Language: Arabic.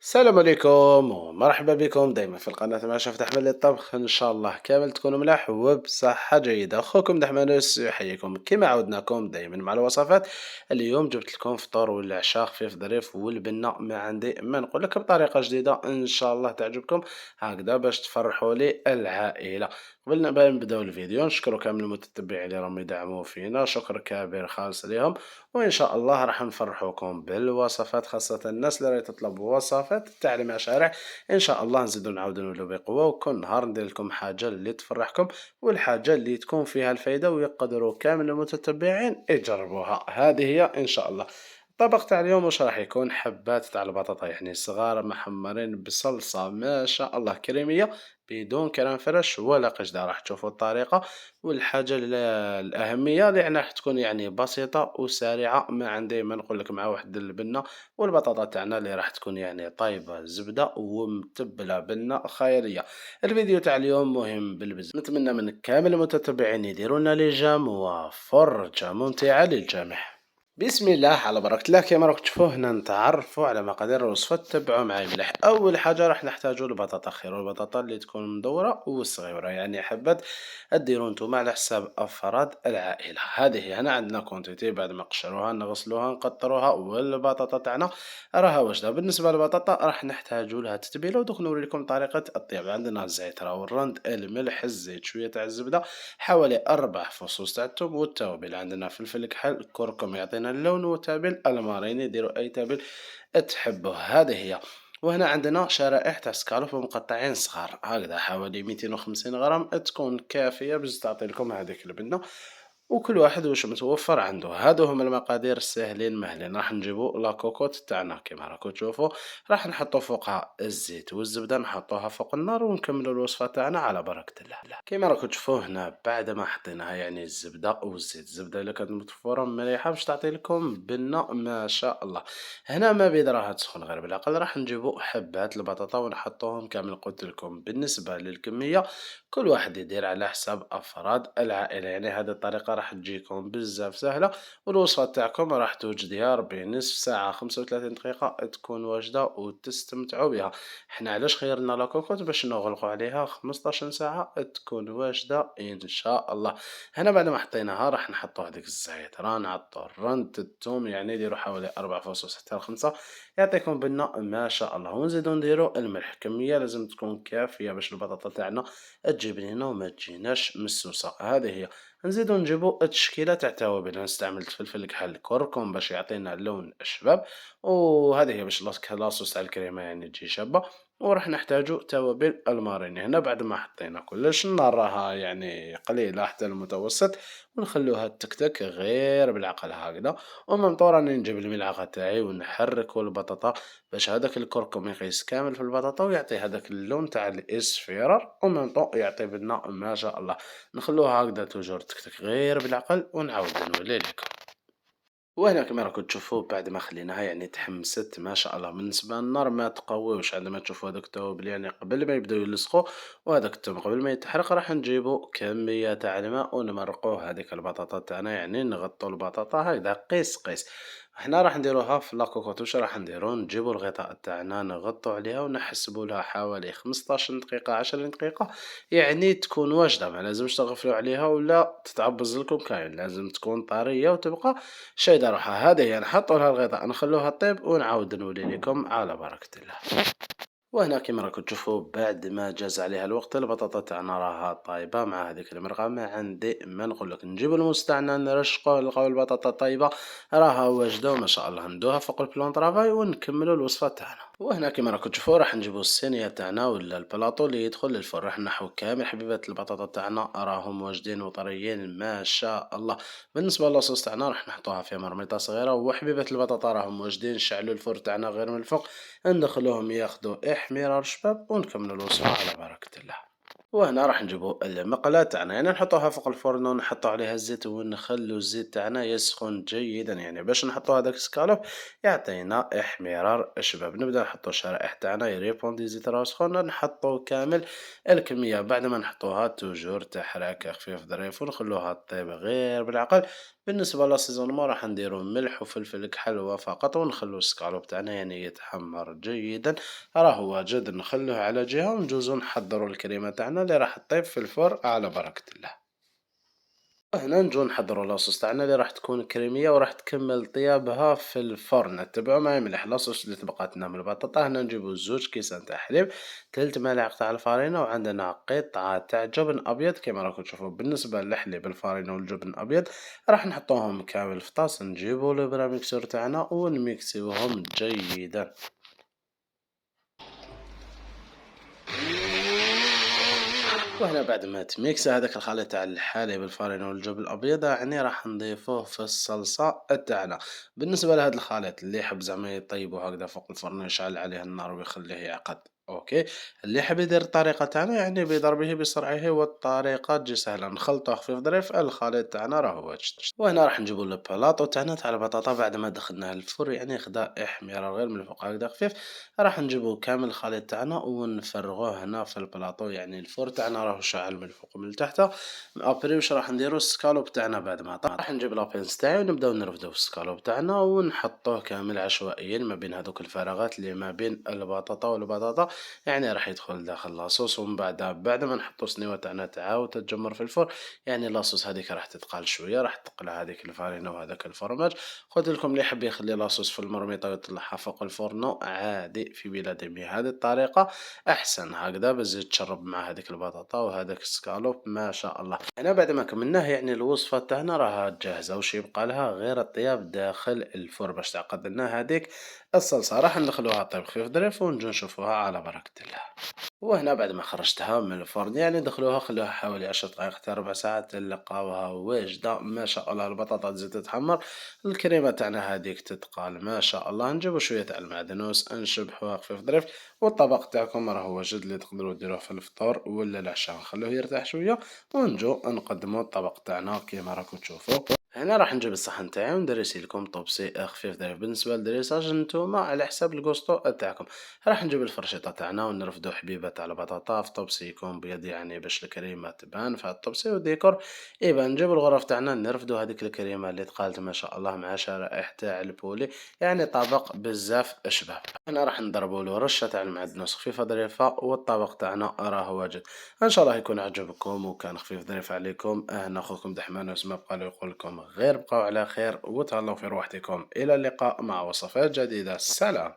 السلام عليكم ومرحبا بكم دايما في القناة مع شيف أحمد للطبخ إن شاء الله كامل تكونوا ملاح وبصحة جيدة. أخوكم دحمانوس يحييكم كما عودناكم دايما مع الوصفات. اليوم جبت لكم فطور ولا عشاء خفيف ظريف والبنة ما عندي ما نقول لك بطريقة جديدة إن شاء الله تعجبكم هكذا باش تفرحوا لي العائلة. قبل ما نبداو الفيديو نشكروا كامل المتتبعين اللي راهم يدعموا فينا، شكر كبير خالص ليهم. وإن شاء الله راح نفرحوكم بالوصفات، خاصة الناس اللي راهي تطلب وصفات تاع المشاريع. إن شاء الله نزيدو نعاودو نولو بقوة، وكل نهار ندير لكم حاجة اللي تفرحكم والحاجة اللي تكون فيها الفايدة ويقدروا كامل المتتبعين يجربوها. هذه هي إن شاء الله. الطبق تاع اليوم واش راح يكون؟ حبات تاع البطاطا يعني صغار محمرين بصلصة ما شاء الله كريمية بدون كلام فرش ولا قشدة. راح تشوفوا الطريقة والحاجة الأهمية لأنها راح تكون يعني بسيطة وسريعة. ما عندي ما نقول لك مع واحد البنة والبطاطا تاعنا اللي راح تكون يعني طايبة زبدة ومتبلة بنة خيالية. الفيديو تاع اليوم مهم بالبزاف، نتمنى من كامل المتتبعين يديروا لنا لجام وفرجة ممتعة للجميع. بسم الله على بركة الله. كما راكم تشوفوا هنا نتعرفوا على مقادير الوصفة، تتبعوا معي مليح. أول حاجة راح نحتاجوا البطاطا خير، والبطاطا اللي تكون مدورة وصغيرة يعني حبات ديروا نتوما على حساب أفراد العائلة. هذه هي. هنا عندنا كونتيتي بعد ما قشروها نغسلوها نقطروها، والبطاطا تاعنا راها واجدة. بالنسبة للبطاطا راح نحتاجوا لها تتبيلة، ودوك نوري لكم طريقة الطياب. عندنا الزيت راهو الرند الملح الزيت شوية تاع الزبدة حوالي 4 فصوص تاع الثوم، والتوابل عندنا فلفل كحل الكركم يعطينا اللون، وتابل الماريني ديروا اي تابل تحبوه. هذه هي. وهنا عندنا شرائح تاع سكالوب مقطعين صغار هكذا حوالي 250 غرام تكون كافية باش تعطي لكم هذيك البنة، وكل واحد واش متوفر عنده. هادو هما المقادير الساهلين مهلين. راح نجيبو لا كوكوت تاعنا كيما راكم تشوفوا، راح نحطو فوقها الزيت والزبده نحطوها فوق النار ونكملوا الوصفه تاعنا على بركه الله. كيما راكم تشوفوا هنا بعد ما حطيناها يعني الزبده والزيت، الزبده اللي كانت متفوره مليحه باش تعطي لكم بنه ما شاء الله. هنا ما بيد راها تسخن غير بالعقل. راح نجيبو حبات البطاطا ونحطوهم كامل. قلت لكم بالنسبه للكميه كل واحد يدير على حساب أفراد العائلة، يعني هذه الطريقة راح تجيكم بزاف سهلة، والوصفة تاعكم راح توجد يا ربي نصف ساعة 35 دقيقة تكون واجدة وتستمتعوا بها. احنا علاش خيرنا لا كوكوت؟ باش نغلقوا عليها 15 ساعة تكون واجدة إن شاء الله. هنا بعد ما حطيناها راح نحطوا هذيك الزيت، راه نعطوا رنت الثوم يعني ديروا حوالي 4 فصوص حتى ل5 يعطيكم بنة ما شاء الله. ونزيدو نديرو الملح، كمية لازم تكون كافية باش البطاطا تاعنا تجيب لينا وما تجيناش مسوسة. هذه هي. نزيدو نجيبو التشكيلة تاع التوابل. انا استعملت فلفل كحل كركم باش يعطينا اللون الشباب، وهذه هي باش لاصوص تاع الكريمة يعني تجي شابة. وراح نحتاجو توابل الماريني. هنا بعد ما حطينا كلش النار راها يعني قليلة حتى المتوسط، ونخلوها تكتك غير بالعقل هكذا. ومن طور راني نجيب الملعقة تاعي ونحرك البطاطا باش هذاك الكركم يقيس كامل في البطاطا ويعطي هذاك اللون تاع الاصفرار، ومن طون يعطي بنا ما شاء الله. نخلوها هكذا توجور تكتك غير بالعقل ونعاود نولي لكم. وهنا كما راكم تشوفوا بعد ما خليناها يعني تحمست ما شاء الله. بالنسبه للنار ما تقويوش عندما تشوفوا هذوك التوابل يعني قبل ما يبداو يلصقوا، وهذاك التوم قبل ما يتحرق راح نجيبوا كميه تاع الماء ونمرقوه هذيك البطاطا تاعنا، يعني نغطوا البطاطا هكذا قيس قيس. احنا راح نديروها في لاكوكوط. واش راح نديرو؟ نجيبوا الغطاء تاعنا نغطوا عليها ونحسبوا لها حوالي 15 دقيقه 20 دقيقه، يعني تكون واجده. ما لازمش تغفلوا عليها ولا تتعبز لكم كاين، لازم تكون طريه وتبقى شيدة روحها. هذه هي. نحطوا لها الغطاء نخلوها طيب ونعاود نولي لكم على بركة الله. وهنا كما راكم تشوفوا بعد ما جاز عليها الوقت البطاطا تاعنا راها طايبة مع هذيك المرقة. ما عندي ما نقول لك. نجيبو الموس تاعنا نرشقوه نلقاو البطاطا طايبة راها واجدة وما شاء الله. ندوها فوق البلون طرافاي ونكملوا الوصفة تاعنا. وهنا كما راكم تشوفوا راح نجيبو الصينية تاعنا ولا البلاطو اللي يدخل للفرن. راح نحو كامل حبيبات البطاطا تاعنا راهم واجدين وطريين ما شاء الله. بالنسبة للصوص تاعنا راح نحطوها في مرميطة صغيرة، وحبيبات البطاطا راهم واجدين. نشعلوا الفرن تاعنا غير من الفوق ندخلوهم ياخدوا احمرار شباب ونكملوا الوصفة على بركة الله. وهنا راح نجيبوا المقلاة تاعنا يعني نحطوها فوق الفرن ونحطوا عليها الزيت ونخلوا الزيت تاعنا يسخن جيدا، يعني باش نحطوا هذاك السكالوب يعطينا احمرار شباب. نبدا نحطوا الشرائح تاعنا يريبوندي زيت راه سخون، نحطوا كامل الكمية. بعد ما نحطوها توجور تحرك خفيف ظريف ونخلوها طيب غير بالعقل بالنسبة للأسيزونمون راح نديرو ملح وفلفل كحل فقط، ونخلو السكالوب تاعنا يعني يتحمر جيدا، راهو واجد نخلوه على جهة ونجوزو نحضرو الكريمة تاعنا اللي راح تطيب في الفرن على بركة الله. هنا نجو نحضروا لاصوص تاعنا اللي راح تكون كريمية وراح تكمل طيابها في الفرن. نتبعو معايا مليح لاصوص اللي تبقات لنا من البطاطا. هنا نجيبو زوج كيسان تاع حليب، تلت ملاعق تاع الفارينة، وعندنا قطعة تاع جبن أبيض كيما راكم تشوفوا. بالنسبة للحليب الفارينة والجبن الأبيض راح نحطوهم كامل في طاس، نجيبو البرا ميكسور تاعنا ونميكسيوهم جيدا. وهنا بعد ما تميكس هذاك الخليط تاع الحليب الفارينة والجبن الأبيض يعني راح نضيفوه في الصلصة تاعنا. بالنسبة لهذا الخليط اللي يحب زعما يطيبه هكذا فوق الفرن يشعل عليه النار ويخليه يعقد، اوكي. اللي يحب يدير الطريقة تاعنا يعني بضربه بصرعه، والطريقة تجي سهلة. نخلطوه خفيف ظريف، الخليط تاعنا راهو واجد. وهنا راح نجيبو البلاطو تاعنا تاع البطاطا بعد ما دخلناه الفرن يعني خدا احمرار غير من الفوق هكذا خفيف. راح نجيبو كامل الخليط تاعنا ونفرغوه هنا في البلاطو، يعني الفرن تاعنا راهو شاعل من الفوق ومن التحت. ابري واش راح نديرو السكالوب تاعنا بعد ما طاب. راح نجيب لابينس تاعي ونبداو نرفدو في السكالوب تاعنا ونحطوه كامل عشوائيا ما بين هذوك الفراغات اللي ما بين البطاطا والبطاطا، يعني راح يدخل داخل لاصوص. ومن بعد ما نحطو السنيوه تاعنا تعاود تتجمر في الفرن، يعني لاصوص هذيك راح تتقال شويه، راح تقلع هذيك الفارينه وهذاك الفرماج. قلت لكم اللي يحب يخلي لاصوص في المرميطه ويطلعها فوق الفرن عادي في بلادي هذه الطريقه احسن هكذا، بزيد تشرب مع هذيك البطاطا وهذاك السكالوب ما شاء الله. انا بعد ما كملناه يعني الوصفه تاعنا راها جاهزه، وش يبقى لها غير الطياب داخل الفرن باش تعقد لنا هذيك الصلصه. راح ندخلوها طيب خفيف ظريف ونجو نشوفوها على بركه الله. وهنا بعد ما خرجتها من الفرن يعني دخلوها خلوها حوالي 10 دقائق حتى ربع ساعة، تلقاوها واجدة ما شاء الله. البطاطا تزيد تتحمر، الكريمة تاعنا هذيك تتقال ما شاء الله. نجيبو شوية تاع المعدنوس نشبحوها خفيف ظريف، والطبق تاعكم راهو واجد اللي تقدروا ديروه في الفطور ولا العشاء. نخلوه يرتاح شوية ونجو نقدمو الطبق تاعنا كيما راكم تشوفوا. هنا راح نجيب الصحن تاعي وندرسي لكم طوبسي خفيف ظريف. بالنسبة للدريساج نتوما على حساب الكوستو تاعكم. راح نجيب الفرشيطة تاعنا ونرفدو حبيبة تاع البطاطا في طوبسي يكون بيض، يعني باش الكريمة تبان في هاد الطوبسي والديكور يبان. نجيب الغرف تاعنا نرفدو هذيك الكريمة اللي تقالت ما شاء الله مع شرائح تاع البولي، يعني طبق بزاف شباب. هنا راح نضربو له رشة تاع المعدنوس خفيفة ظريفة، والطبق تاعنا راه واجد. ان شاء الله يكون عجبكم وكان خفيف ظريف عليكم. انا اخوكم دحمانوس ما بقى لي يقول لكم غير بقاو على خير وتهلاو في روحتكم. الى اللقاء مع وصفات جديدة. سلام.